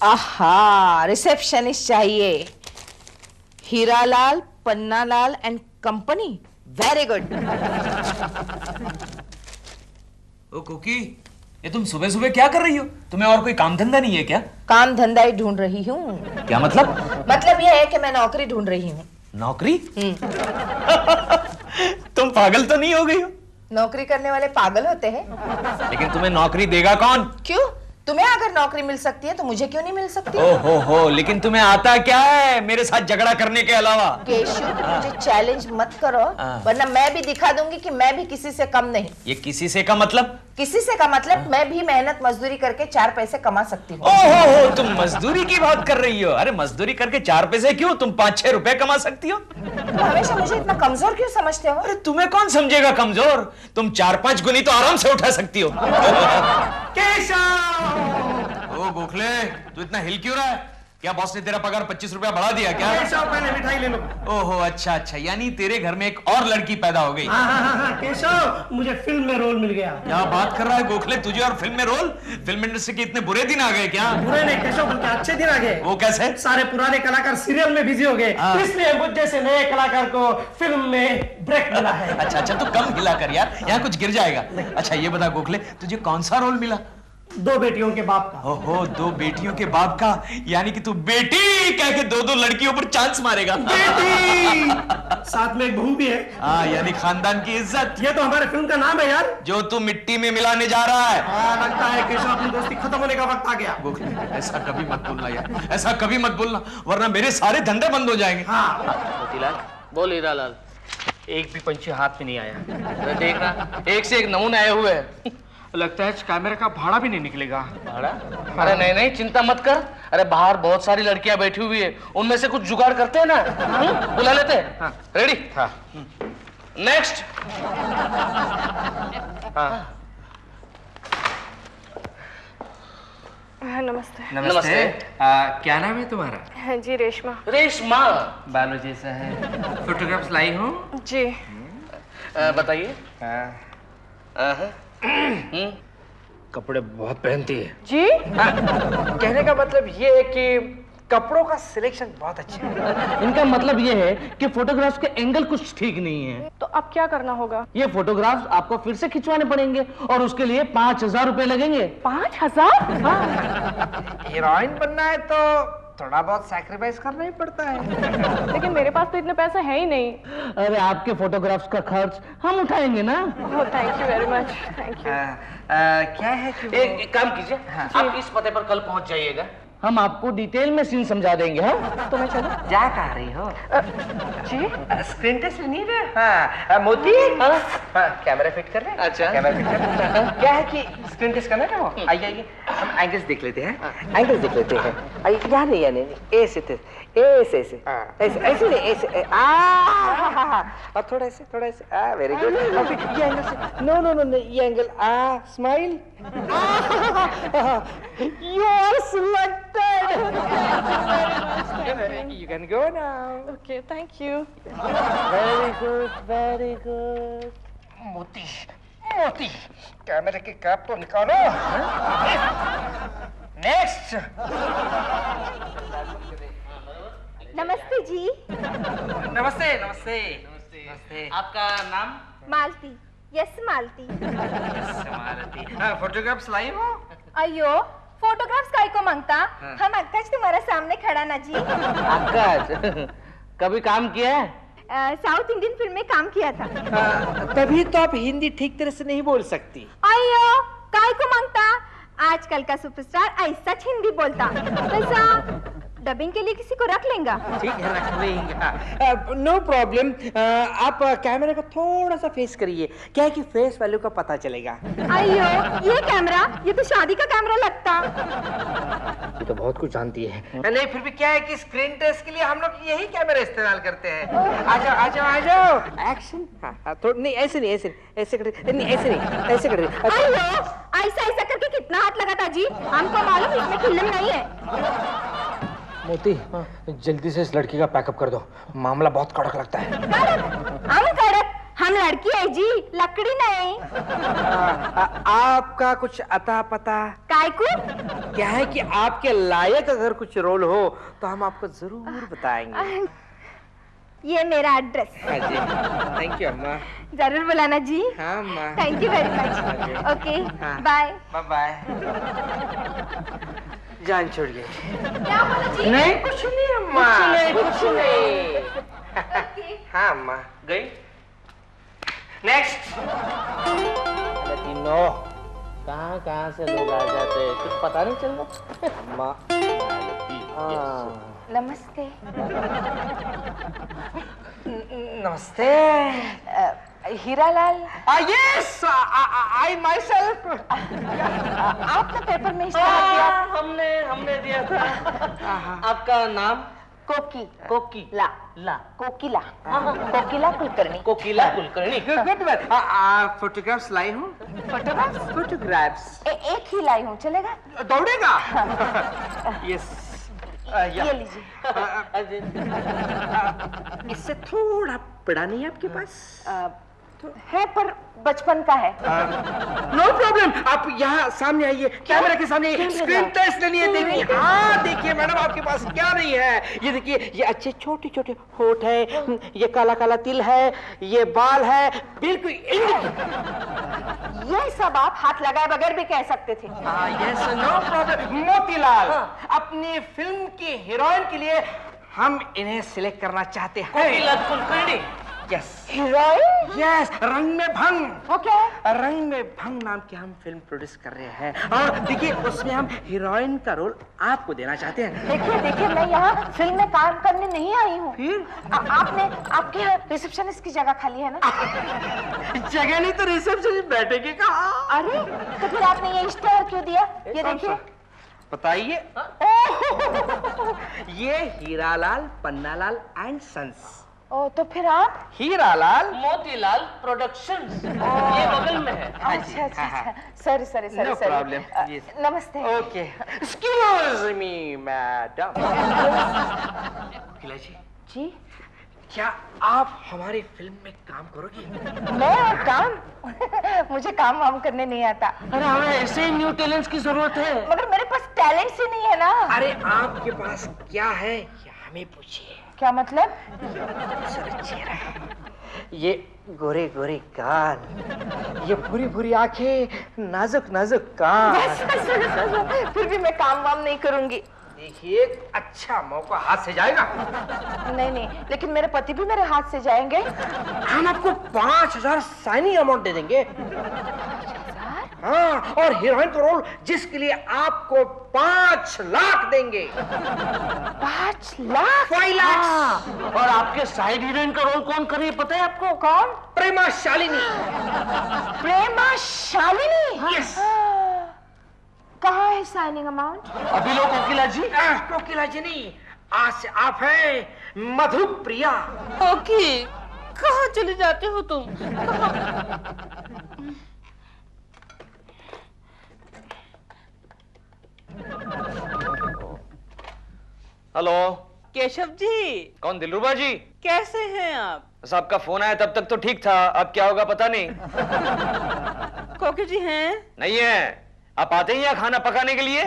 आहा, रिसेप्शनिस्ट चाहिए। Hiralal, Pannalal and company. Very good. ओ कुकी, ये तुम सुबह सुबह क्या कर रही हो? तुम्हें और कोई काम धंधा नहीं है क्या? काम धंधा ही ढूंढ रही हूँ। क्या मतलब? मतलब ये है कि मैं नौकरी ढूंढ रही हूँ। नौकरी? तुम पागल तो नहीं हो गई हो? नौकरी करने वाले पागल होते हैं। लेकिन तुम्हें नौकरी देगा कौन? क्यों? तुम्हें अगर नौकरी मिल सकती है तो मुझे क्यों नहीं मिल सकती? हो, लेकिन तुम्हें आता क्या है मेरे साथ झगड़ा करने के अलावा? केशु, मुझे चैलेंज मत करो, वरना मैं भी दिखा दूंगी कि मैं भी किसी से कम नहीं। ये किसी से का मतलब? किसी से का मतलब मैं भी मेहनत मजदूरी करके 4 पैसे कमा सकती हूँ। ओहो, तुम मजदूरी की बात कर रही हो? अरे मजदूरी करके 4 पैसे क्यों, तुम 5-6 रुपए कमा सकती हो। तुम हमेशा मुझे इतना कमजोर क्यों समझते हो? अरे तुम्हें कौन समझेगा कमजोर? तुम 4-5 गुनी तो आराम से उठा सकती हो। ओ गोखले, तू इतना हिल क्यों रहा है? क्या बॉस ने तेरा पगार 25 रुपया बढ़ा दिया क्या? केशव, पहले मिठाई ले लो। ओहो, अच्छा, यानी तेरे घर में एक और लड़की पैदा हो गई। हाँ, केशव, मुझे फिल्म में रोल मिल गया। क्या बात कर रहा है गोखले, तुझे और फिल्म में रोल? फिल्म इंडस्ट्री के इतने बुरे दिन आ गए क्या? बुरे नहीं केशव, बल्कि अच्छे दिन आ गए। वो कैसे? सारे पुराने कलाकार सीरियल में बिजी हो गए, इसलिए मुझ जैसे नए कलाकार को फिल्म में ब्रेक मिला है। अच्छा, तू कम हिला कर यार, यहाँ कुछ गिर जाएगा। अच्छा ये बता गोखले, तुझे कौन सा रोल मिला? 2 बेटियों के बाप का। ओहो, 2 बेटियों के बाप का, यानी कि तू बेटी कह के 2 लड़कियों पर चांस मारेगा। बेटी साथ में एक बहू भी है। हाँ, यानी खानदान की इज्जत। ये तो हमारे फिल्म का नाम है यार। जो तू मिट्टी में मिलाने जा रहा है। लगता है केशव, अपनी दोस्ती खत्म होने का वक्त आ गया। गोखले, ऐसा कभी मत बोलना यार, ऐसा कभी मत बोलना, वरना मेरे सारे धंधे बंद हो जाएंगे। हाँ। मोतीलाल, बोल हीरालाल, एक भी पंछी हाथ में नहीं आया। अरे देख रहा, एक से एक नमूने आए हुए हैं। लगता है कैमरे का भाड़ा भी नहीं निकलेगा। भाड़ा? अरे नहीं, चिंता मत कर। अरे बाहर बहुत सारी लड़कियां बैठी हुई है, उनमें से कुछ जुगाड़ करते हैं ना। बुला लेते हैं। हाँ। रेडी? हाँ। नेक्स्ट। हाँ। नमस्ते। नमस्ते। क्या नाम है तुम्हारा? हाँ जी, रेशमा। रेशमा बालू जैसा है। फोटोग्राफ्स लाई हो? जी। बताइए। कपड़े बहुत पहनती है जी। कहने का मतलब ये है कि कपड़ों का सिलेक्शन बहुत अच्छा है। इनका मतलब ये है कि फोटोग्राफ्स के एंगल कुछ ठीक नहीं है। तो अब क्या करना होगा? ये फोटोग्राफ्स आपको फिर से खिंचवाने पड़ेंगे और उसके लिए 5000 रुपए लगेंगे। 5000? हाँ। हीरोइन बनना है तो थोड़ा बहुत सैक्रिफाइस करना ही पड़ता है। लेकिन मेरे पास तो इतने पैसे हैं ही नहीं। अरे आपके फोटोग्राफ्स का खर्च हम उठाएंगे ना। Thank you very much. Thank you. क्या है कि एक काम कीजिए, आप इस पते पर कल पहुंच जाइएगा, हम आपको डिटेल में सीन समझा देंगे। हाँ, तो मैं चलूं? जा कह रही हो? जी, स्क्रीन टेस्ट नहीं है। हाँ, मोती। हाँ, कैमरा फिट कर रहे हैं। अच्छा, कैमरा फिट कर रहे हैं। क्या है कि स्क्रीन टेस्ट करना है वो। आइए हम एंगल्स देख लेते हैं। एंगल्स देख लेते हैं। आइए, या नहीं ऐसे ऐसे ऐसे ऐसे ऐसे नहीं ऐसे। और थोड़ा ऐसे वेरी गुड। ये एंगल से नो ये angle smile. You are selected. You can go now. Okay, thank you. Very good. Moti कैमरे की कैप तो निकालो। नेक्स्ट। नमस्ते जी। नमस्ते। आपका नाम? मालती। यस मालती। फोटोग्राफ्स लाई हो? अयो, फोटोग्राफ्स काय को मांगता? हम अक्काज तुम्हारा सामने खड़ा ना जी। आकाश, कभी काम किया है? साउथ इंडियन फिल्म में काम किया था। तभी तो आप हिंदी ठीक तरह से नहीं बोल सकती। अयो, काय को मांगता? आजकल का सुपरस्टार ऐसा हिंदी बोलता। वैसा डबिंग के लिए किसी को रख लेंगा? ठीक है, रख लेंगे। No problem. आप कैमरे को थोड़ा सा फेस करिए, क्या है कि फेस वैल्यू का पता चलेगा। अयो, ये कैमरा, ये तो शादी का कैमरा लगता। ये तो बहुत कुछ जानती है। नहीं, फिर भी क्या है कि स्क्रीन टेस्ट के लिए हम लोग यही कैमरा इस्तेमाल करते हैं। आ जाओ। एक्शन। हाँ, थोड़ा नहीं, ऐसे नहीं ऐसे कर अयो, ऐसा करके कितना हाथ लगा था जी? हमको मालूम इसमें फिल्म नहीं है। मोती, जल्दी से इस लड़की का पैकअप कर दो, मामला बहुत कड़क लगता है। कड़क? हम कड़क? हम लड़की है जी, लकड़ी नहीं। आपका कुछ अता पता काय को? क्या है कि आपके लायक अगर कुछ रोल हो तो हम आपको जरूर बताएंगे। ये मेरा एड्रेस। हाँ जी, थैंक यू अम्मा। जरूर बुलाना जी। हाँ अम्मा। Thank you very much. Okay, bye. Bye bye. जान छोड़ गई। क्या बोला जी? नहीं कुछ नहीं अम्मा, कुछ नहीं। हाँ अम्मा। गई? नेक्स्ट। तीनों कहाँ से लोग आ जाते हैं, कुछ पता नहीं चल रहा। अम्मा। नमस्ते। नमस्ते। Hiralal, yes, I my self. आपने पेपर में इश्तेहार दिया। हमने दिया था। आपका नाम? कोकी कोकिला। कोकिला कोकिला कुलकर्णी। कोकिला कुलकर्णी। गुड। फोटोग्राफ्स लाई हूँ। फोटोग्राफ्स एक ही लाई हूँ, चलेगा? दौड़ेगा। यस। ये लीजिए। इससे थोड़ा बड़ा नहीं है आपके पास? है पर बचपन का है। नो प्रॉब्लम, आप यहाँ सामने आइए, कैमरा के सामने आइए। स्क्रीन टेस्ट लेनी है, देखिए। हाँ देखिए मैडम, आपके पास क्या नहीं है। ये देखिए, ये अच्छे छोटे छोटे होठ है, ये काला काला तिल है, ये बाल है, बिल्कुल ये सब आप हाथ लगाए बगैर भी कह सकते थे। Yes, no problem. मोतीलाल, अपनी फिल्म की हीरोइन के लिए हम इन्हें सिलेक्ट करना चाहते हैं। Kokila Kulkarni. Yes heroine? Yes, रंग में भंग। ओके। रंग में भंग नाम की हम फिल्म प्रोड्यूस कर रहे हैं और देखिए उसमें हम हीरोइन का रोल आपको देना चाहते हैं। देखिए मैं यहाँ फिल्म में काम करने नहीं आई हूँ। फिर आपने आपके यहाँ रिसेप्शनिस्ट की जगह खाली है ना? जगह नहीं तो रिसेप्शन बैठेंगे कहाँ? अरे तो फिर आपने ये इश्तेहार क्यों दिया? ये देखिए। बताइए। ये हीरालाल पन्नालाल एंड सन्स। ओ तो फिर आप? हीरालाल मोतीलाल प्रोडक्शंस, ये बगल में है। अच्छा। Sorry No problem. Yes. नमस्ते। Okay, excuse me madam. Kokila ji, क्या आप हमारी फिल्म में काम करोगी? मैं और काम? मुझे काम वाम करने नहीं आता। अरे हमें ऐसे ही न्यू टैलेंट्स की जरूरत है। मगर मेरे पास टैलेंट ही नहीं है ना। अरे आपके पास क्या है ये हमें पूछिए। क्या मतलब? चेहरा, ये गोरे गोरे गाल, ये भूरी भूरी आंखें, नाजुक नाजुक कान। फिर भी मैं काम वाम नहीं करूंगी। देखिए अच्छा मौका हाथ से जाएगा। नहीं, लेकिन मेरे पति भी मेरे हाथ से जाएंगे। हम आपको 5000 साइनिंग अमाउंट दे देंगे। हाँ, और हीरोइन का रोल जिसके लिए आपको 5 लाख देंगे। 5 लाख? 5 लाख। और आपके साइड हीरोइन का रोल कौन करे पता है आपको? कौन? प्रेमा शालिनी। प्रेमा शालिनी? यस। कहाँ है साइनिंग अमाउंट? अभी लो कोकिला जी। कोकिला जी नहीं, आज से आप हैं मधुप्रिया। ओके, कहाँ चले जाते हो तुम? हेलो केशव जी। कौन? दिलरुबा जी। कैसे हैं आप? बस आपका फोन आया तब तक तो ठीक था, अब क्या होगा पता नहीं। कोकी जी हैं? नहीं है। आप आते ही यहाँ खाना पकाने के लिए?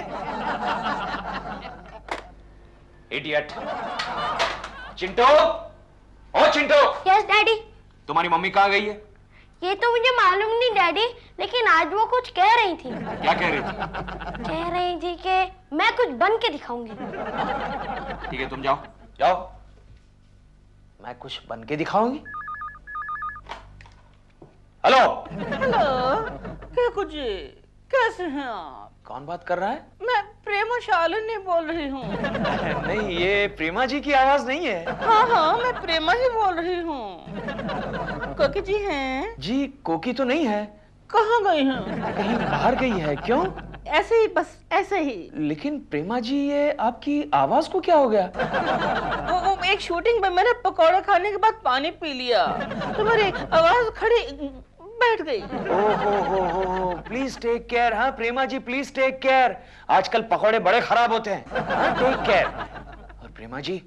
इडियट। चिंटू, ओ चिंटू। Yes daddy. तुम्हारी मम्मी कहाँ गई है? ये तो मुझे मालूम नहीं डैडी, लेकिन आज वो कुछ कह रही थी। क्या कह रही थी? कह रही थी कि मैं कुछ बन के दिखाऊंगी। ठीक है, तुम जाओ जाओ। मैं कुछ बन के दिखाऊंगी? हेलो क्या कुछ? कैसे हैं आप? कौन बात कर रहा है? मैं प्रेमा शालिनी बोल रही हूँ। नहीं, ये प्रेमा जी की आवाज नहीं है। हाँ, मैं प्रेमा ही बोल रही हूँ। कोकी जी हैं? जी, कोकी तो नहीं है। कहाँ गई हैं? कहीं बाहर गई है। क्यों? ऐसे ही, बस ऐसे ही। लेकिन प्रेमा जी, ये आपकी आवाज को क्या हो गया? वो एक शूटिंग में मैंने पकौड़े खाने के बाद पानी पी लिया तो मेरी आवाज खड़ी बैठ गई। ओहो, प्लीज टेक केयर। हाँ Prema ji, please take care. आजकल पकौड़े बड़े खराब होते हैं। Take care. और प्रेमा जी,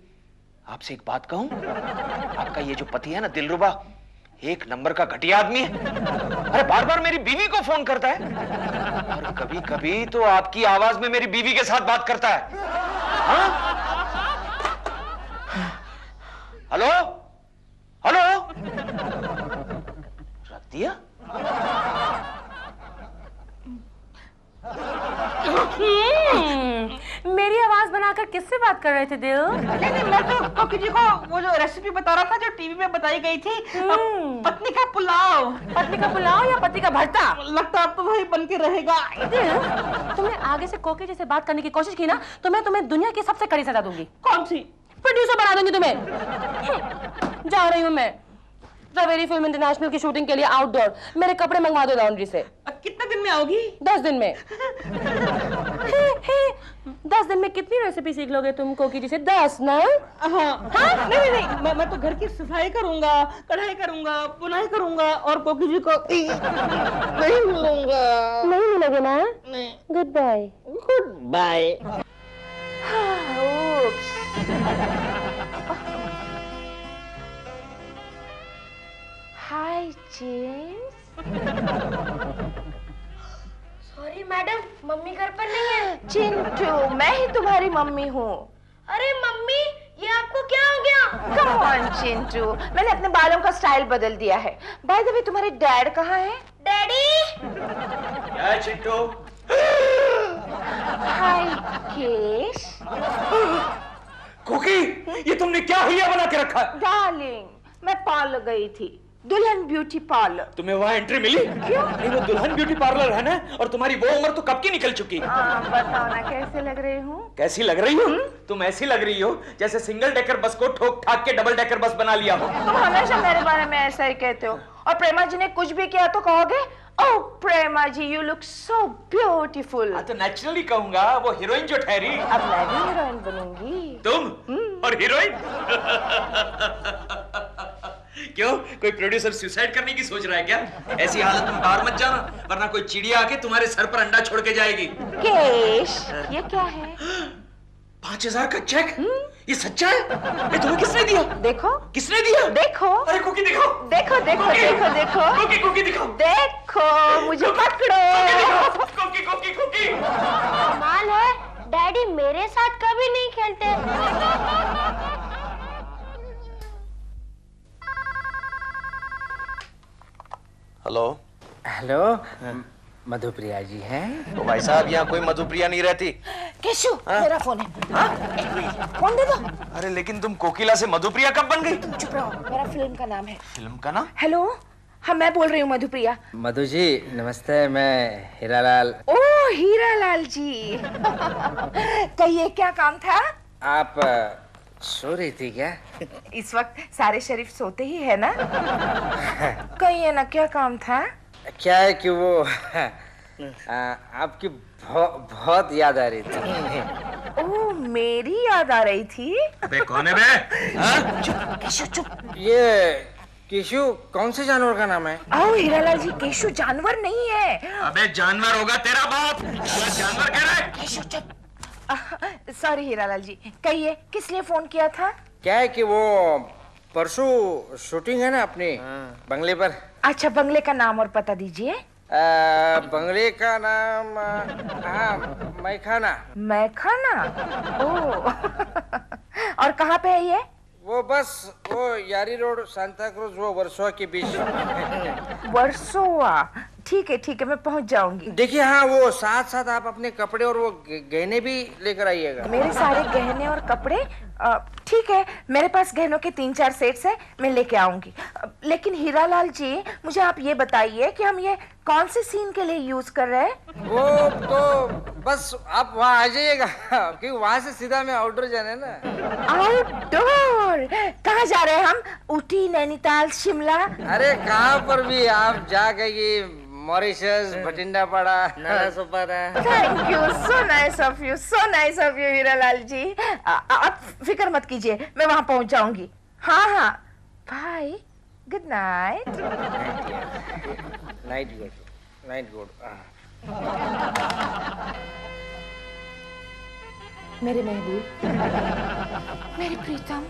आपसे एक बात कहूं? आपका ये जो पति है ना दिलरुबा, एक नंबर का घटिया आदमी है। अरे बार बार मेरी बीवी को फोन करता है और कभी कभी तो आपकी आवाज में मेरी बीवी के साथ बात करता है। हाँ? हेलो हेलो, रख दिया। मेरी आवाज बनाकर किससे बात कर रहे थे दिल? नहीं, मैं तो कोकी जी को वो जो रेसिपी बता रहा था जो टीवी में बताई गई थी, पत्नी का पुलाव। पत्नी का पुलाव या पति का भरता? लगता अब तो वही बन के रहेगा। दिल, तुमने आगे से कोकी जी से बात करने की कोशिश की ना तो मैं तुम्हें दुनिया की सबसे कड़ी सजा दूंगी। कौन सी? प्रोड्यूसर बना दूंगी तुम्हें। जा रही हूँ मैं सवेरी फिल्म इंटरनेशनल की शूटिंग के लिए आउटडोर। मेरे कपड़े मंगवा दो लॉन्ड्री से। कितने दिन में आओगी? 10 दिन में। 10 दिन में कितनी रेसिपी सीख लोगे तुम कोकी जी से? 10 ना? हाँ। नहीं, मैं तो घर की सफाई करूंगा, कढ़ाई करूंगा, बुनाई करूंगा और कोकी जी को नहीं मिलूंगा। नहीं मिलोगे ना? नहीं। Good bye. Good bye. Hi James. Sorry madam, mummy घर पर नहीं है। चिंटू, मैं ही तुम्हारी मम्मी हूँ। अरे मम्मी, ये आपको क्या हो गया? कम ऑन चिंटू, मैंने अपने बालों का स्टाइल बदल दिया है। बाय द वे, तुम्हारे डैड कहाँ हैं? डैडी। क्या है चिंटू? हाय केश। कुकी, ये तुमने क्या हुलिया बना के रखा है? डार्लिंग, मैं पार्लर गई थी, दुल्हन ब्यूटी पार्लर। तुम्हें वहाँ एंट्री मिली? क्यों? नहीं, वो दुल्हन ब्यूटी पार्लर है ना, और तुम्हारी वो उम्र तो कब की निकल चुकी। बताओ ना कैसे लग रही हूँ? कैसी लग रही हो? तुम ऐसी लग रही हो जैसे सिंगल डेकर बस को ठोक ठाक के डबल डेकर बस बना लिया हो। तुम हमेशा मेरे बारे में ऐसा ही कहते हो, और प्रेमा जी ने कुछ भी किया तो कहोगे ओह प्रेमा जी यू लुक सो ब्यूटीफुल। तो नेचुरली कहूंगा, वो हीरोइन जो ठहरी। अब मैं भी हीरोइन बनूंगी। तुम और हीरोइन? क्यों, कोई प्रोड्यूसर सुसाइड करने की सोच रहा है क्या? ऐसी हालत में बाहर मत जाना, वरना कोई चिड़िया आके तुम्हारे सर पर अंडा छोड़ के जाएगी। केश, ये क्या है? 5000 का चेक? ये सच्चा है? ये तुम्हें किसने दिया? देखो। किसने दिया? देखो। अरे कुकी दिखाओ। देखो देखो देखो देखो। कुकी कुकी दिखाओ। देखो, मुझे पकड़ो। Cookie Cookie Cookie. कमाल है, डैडी मेरे साथ कभी नहीं खेलते। हेलो। हेलो, मधुप्रिया जी हैं? तो भाई साहब, यहाँ कोई मधुप्रिया नहीं रहती। केशु, मेरा फोन है। फोन दे दो। अरे लेकिन तुम कोकिला से मधुप्रिया कब बन गई? तुम चुप रहो, मेरा फिल्म का नाम है। फिल्म का नाम? हेलो, हाँ मैं बोल रही हूँ मधुप्रिया। मधु जी नमस्ते, मैं हीरालाल। ओह हीरालाल जी। कहिए क्या काम था? आप सो रही थी क्या? इस वक्त सारे शरीफ सोते ही है ना? कहिए ना क्या काम था? क्या है कि वो आपकी बहुत याद आ रही थी। ओह मेरी याद आ रही थी? अबे कौन है बे? चुप केशु चुप। ये केशु कौन से जानवर का नाम है? आओ हीरालाल जी, केशु जानवर नहीं है। अबे जानवर होगा तेरा बाप। जानवर कह रहा है? केशु चुप। सॉरी हीरालाल जी, कहिए किस लिए फोन किया था? क्या है कि वो परसों शूटिंग है ना अपने बंगले पर। अच्छा, बंगले का नाम और पता दीजिए। बंगले का नाम मैखाना। मैखाना? ओह। और कहाँ पे है ये? वो बस वो यारी रोड सांता क्रूज, वो वर्सोवा के बीच। वर्सोवा? ठीक है मैं पहुंच जाऊंगी। देखिए हाँ, वो साथ साथ आप अपने कपड़े और वो गहने भी लेकर आइएगा। मेरे सारे गहने और कपड़े? ठीक है, मेरे पास गहनों के 3-4 सेट्स हैं, मैं लेके आऊंगी। लेकिन हीरालाल जी, मुझे आप ये बताइए कि हम ये कौन से सीन के लिए यूज कर रहे हैं? वो तो बस आप वहाँ आ जाइएगा, क्योंकि वहाँ से सीधा मैं आउटडोर जाना है ना। आउटडोर? कहाँ जा रहे हैं हम? ऊटी, नैनीताल, शिमला? अरे कहाँ पर भी आप जाके ये मॉरिशस, भटिंडा पड़ा, Nalasopara. Thank you, so nice of you Hiralal ji. आप फिक्र मत कीजिए, मैं वहां पहुंच जाऊंगी। हाँ, bye, good night. Night good. मेरे महबूब, मेरे प्रीतम,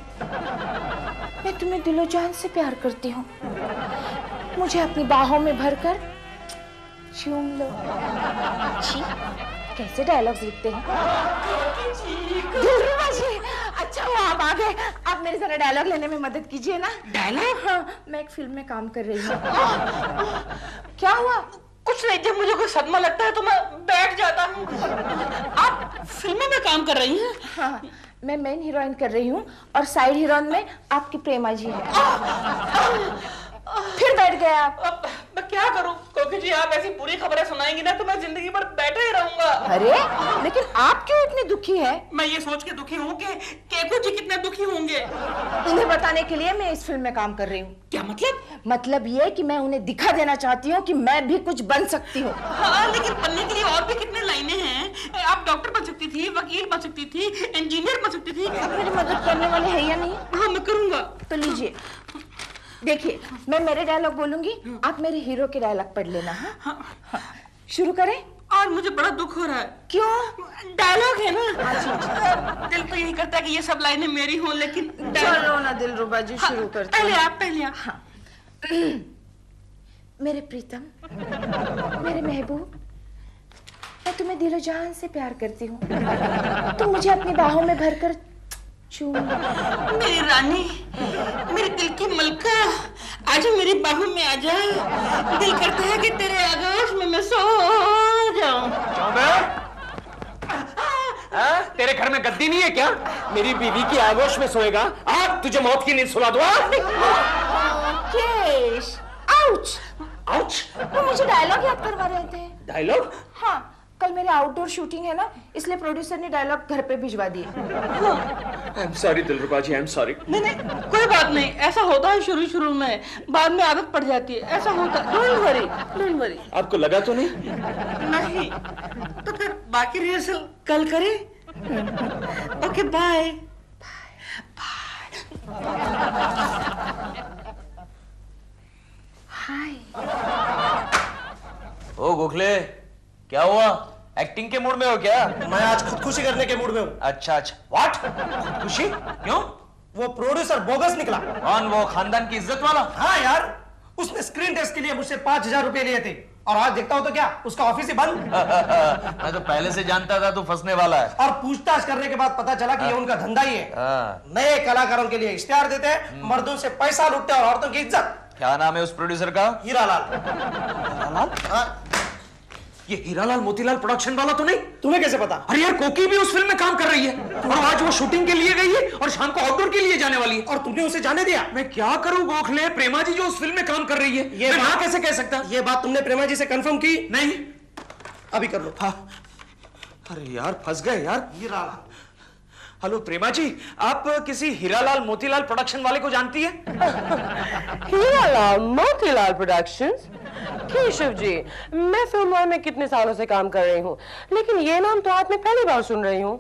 मैं तुम्हें दिलो जान से प्यार करती हूँ। मुझे अपनी बाहों में भरकर चूम लो। छी, कैसे डायलॉग्स लिखते हैं। दिलरुबा जी, अच्छा हुआ आप आ गए। आप मेरे जरा डायलॉग लेने में मदद कीजिए ना। डायलॉग? हाँ, मैं एक फिल्म में काम कर रही हूँ। क्या हुआ? कुछ नहीं, जब मुझे कोई सदमा लगता है तो मैं बैठ जाता हूँ। आप फिल्म में काम कर रही हैं? हाँ, मैं मेन हीरोइन कर रही हूँ और साइड हीरोइन में आपकी प्रेमा जी है। फिर बैठ गए आप। अब मैं क्या करूं? क्योंकि जी आप ऐसी बुरी खबरें सुनाएंगी ना तो मैं जिंदगी भर बैठा ही रहूंगा। अरे, लेकिन आप क्यों इतने दुखी हैं? मैं ये सोच के दुखी हूँ कि केकू जी कितने दुखी होंगे। उन्हें बताने के लिए मैं इस फिल्म में काम कर रही हूँ। क्या मतलब? मतलब ये कि मैं उन्हें दिखा देना चाहती हूँ कि मैं भी कुछ बन सकती हूँ। हाँ, लेकिन बनने के लिए और भी कितने लाइनें हैं। आप डॉक्टर बन सकती थी, वकील बन सकती थी, इंजीनियर बन सकती थी। आप मेरी मदद करने वाले हैं या नहीं? हाँ, मैं करूंगा। तो लीजिए, देखिए, मैं मेरे डायलॉग बोलूंगी, आप मेरे हीरो के डायलॉग पढ़ लेना। हाँ? हाँ। शुरू करें? और मुझे बड़ा दुख हो रहा है। क्यों? डायलॉग है ना। दिल तो यही करता है कि ये सब लाइनें मेरी हों, लेकिन चलो ना दिलरुबा जी, शुरू करते हैं। पहले आप। हाँ। मेरे प्रीतम, मेरे महबूब, मैं तुम्हें दिलो जान से प्यार करती हूँ। तुम मुझे अपनी बाहों में भरकर चूम लो। मेरी रानी, मेरे दिल की मलका, आजा मेरी बाहों में आजा। दिल करता है कि तेरे आगोश में मैं सो जाऊं। तेरे घर में गद्दी नहीं है क्या? मेरी बीवी की आगोश में सोएगा? आप तुझे मौत की नींद सुला दूं? केश, आउच, आउच। वो मुझे डायलॉग याद करवा रहे थे। डायलॉग? हाँ, कल मेरे आउटडोर शूटिंग है ना, इसलिए प्रोड्यूसर ने डायलॉग घर पे भिजवा दिए। I am sorry Dilruba ji, I am sorry. नहीं, कोई बात नहीं। ऐसा होता है शुरू में, बाद में आदत पड़ जाती है। ऐसा होता है। Don't worry. आपको लगा तो नहीं? नहीं। तो फिर बाकी रिहर्सल कल करें? Okay, bye. हाय। ओ गोखले, क्या हुआ? एक्टिंग के मूड में हो क्या? मैं आज खुदकुशी करने के मूड में हूँ। अच्छा। व्हाट? खुदकुशी? क्यों? वो प्रोड्यूसर बोगस निकला। कौन? वो खानदान की इज्जत वाला? हाँ यार, उसने स्क्रीन टेस्ट के लिए मुझसे 5,000 रुपए लिए थे और आज देखता हूँ तो क्या, उसका ऑफिस ही बंद। मैं तो पहले से जानता था तू फंसने वाला है। और पूछताछ करने के बाद पता चला कि ये उनका धंधा ही है। नए कलाकारों के लिए इश्तेहार देते हैं, मर्दों से पैसा लूटते हैं और औरतों की इज्जत। क्या नाम है उस प्रोड्यूसर का? हीरालाल। हीरालाल? हाँ। ये हीरालाल मोतीलाल प्रोडक्शन वाला तो नहीं? तुम्हें कैसे पता? अरे यार, कोकी भी उस फिल्म में काम कर रही है और आज वो शूटिंग के लिए गई है और शाम को आउटडोर के लिए जाने वाली है। और तुमने उसे जाने दिया? मैं क्या करूं गोखले, प्रेमा जी जो उस फिल्म में काम कर रही है, ये मैं कैसे कह सकता? ये बात तुमने प्रेमा जी से कंफर्म की? नहीं। अभी कर लो। हाँ। अरे यार, फंस गए यार। हीरालाल। हेलो प्रेमा जी, आप किसी हीरालाल मोतीलाल प्रोडक्शन वाले को जानती है? हीरालाल मोतीलाल प्रोडक्शंस? केशव जी, मैं फिल्मों में कितने सालों से काम कर रही हूँ, लेकिन ये नाम तो आज मैं पहली बार सुन रही हूँ।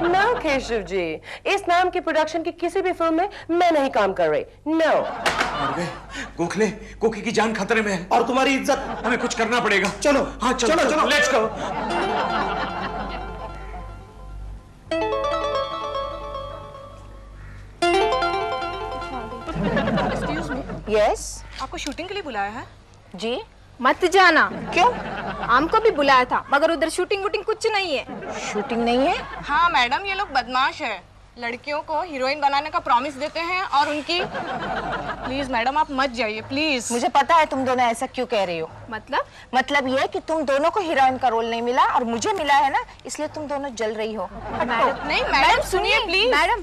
नो केशव जी, इस नाम की प्रोडक्शन की किसी भी फिल्म में मैं नहीं काम कर रही। नो। गोखले, कोकी की जान खतरे में है और तुम्हारी इज्जत। हमें कुछ करना पड़ेगा। चलो। हाँ चलो, let's go. Excuse me. Yes. आपको शूटिंग के लिए बुलाया है? जी। मत जाना। क्यों? हमको भी बुलाया था, मगर उधर शूटिंग वूटिंग कुछ नहीं है। शूटिंग नहीं है? हाँ मैडम, ये लोग बदमाश है। लड़कियों को हीरोइन बनाने का प्रॉमिस देते हैं और उनकी। प्लीज मैडम, आप मत जाइए प्लीज। मुझे पता है तुम दोनों ऐसा क्यों कह रही हो। मतलब ये कि तुम दोनों को हीरोइन का रोल नहीं मिला और मुझे मिला है ना, इसलिए तुम दोनों जल रही हो। नहीं मैडम, सुनिए प्लीज। मैडम,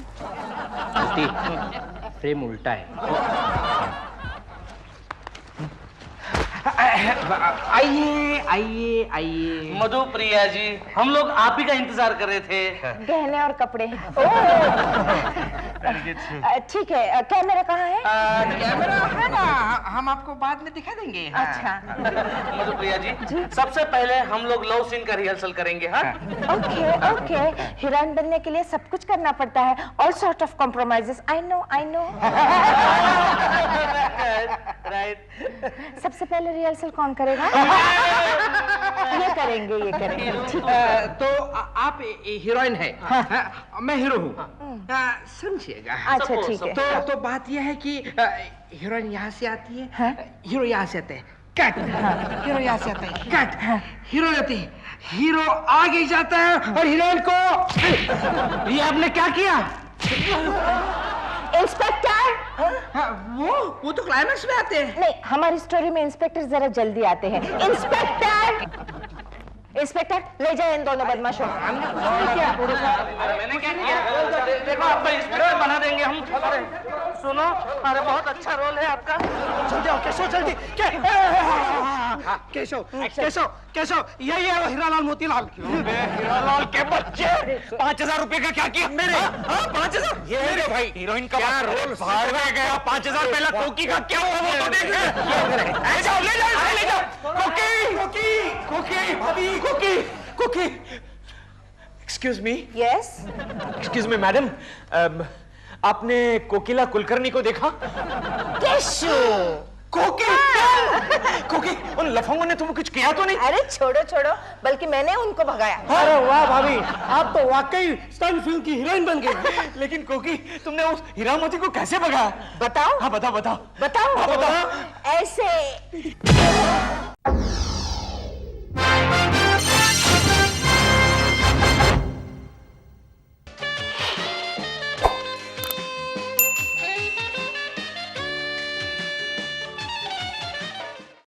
फ्रेम उल्टा है। आइए। मधुप्रिया जी, हम लोग आप ही का इंतजार कर रहे थे। गहने और कपड़े। ठीक है, कैमरा कहाँ है? कैमरा है ना, हम आपको बाद में दिखा देंगे। अच्छा। मधुप्रिया जी, सबसे पहले हम लोग लव सीन का रिहर्सल करेंगे। हाँ? ओके। हीरोइन बनने के लिए सब कुछ करना पड़ता है। All sort of compromises. I know. Right. सबसे पहले रिहर्सल कौन करेगा? ये करेंगे ये करेंगे ठीक तो आप हीरोइन है, मैं हीरो हूँ। समझिएगा। अच्छा ठीक है। तो बात यह है कि हीरोइन यहाँ से आती है, हीरो यहाँ से आते हैं, कट। हीरो यहाँ से आता है, कट। हीरो आती है, हीरो आगे जाता है और हीरोइन को। ये आपने क्या किया? इंस्पेक्टर। वो तो क्लाइमेक्स में आते हैं। नहीं, हमारी स्टोरी में इंस्पेक्टर जरा जल्दी आते हैं। इंस्पेक्टर, इंस्पेक्टर ले जाए इन दोनों बदमाशों को। मैंने क्या किया? देखो आपको इंस्पेक्टर बना देंगे हम। सुनो, अरे बहुत अच्छा रोल है आपका। जल्दी आओ केशव, जल्दी। केशव केशव केशव, यही है हीरालाल मोतीलाल। हीरालाल के बच्चे 5,000 रुपए का क्या किया? मेरे 5,000? ये मेरे भाई हीरोइन का क्या रोल भाड़ में गया। 5,000 पहला कोकी का क्या हुआ वो तो देख। ले जाओ ले जाओ ले जाओ। कोकी कोकी कोकी भाभी कोकी कोकी। Excuse me. Yes. Excuse me madam, आपने कोकिला कुलकर्णी को देखा? केशव। कोकी कोकी, उन लफंगों ने तुम्हें कुछ किया तो नहीं? अरे छोड़ो छोड़ो, बल्कि मैंने उनको भगाया। अरे वाह भाभी, आप तो वाकई स्टंट फिल्म की हीरोइन बन गई। लेकिन कोकी, तुमने उस हीरामोती को कैसे भगाया? बताओ। हाँ बताओ बताओ बताओ। हाँ, बताओ। ऐसे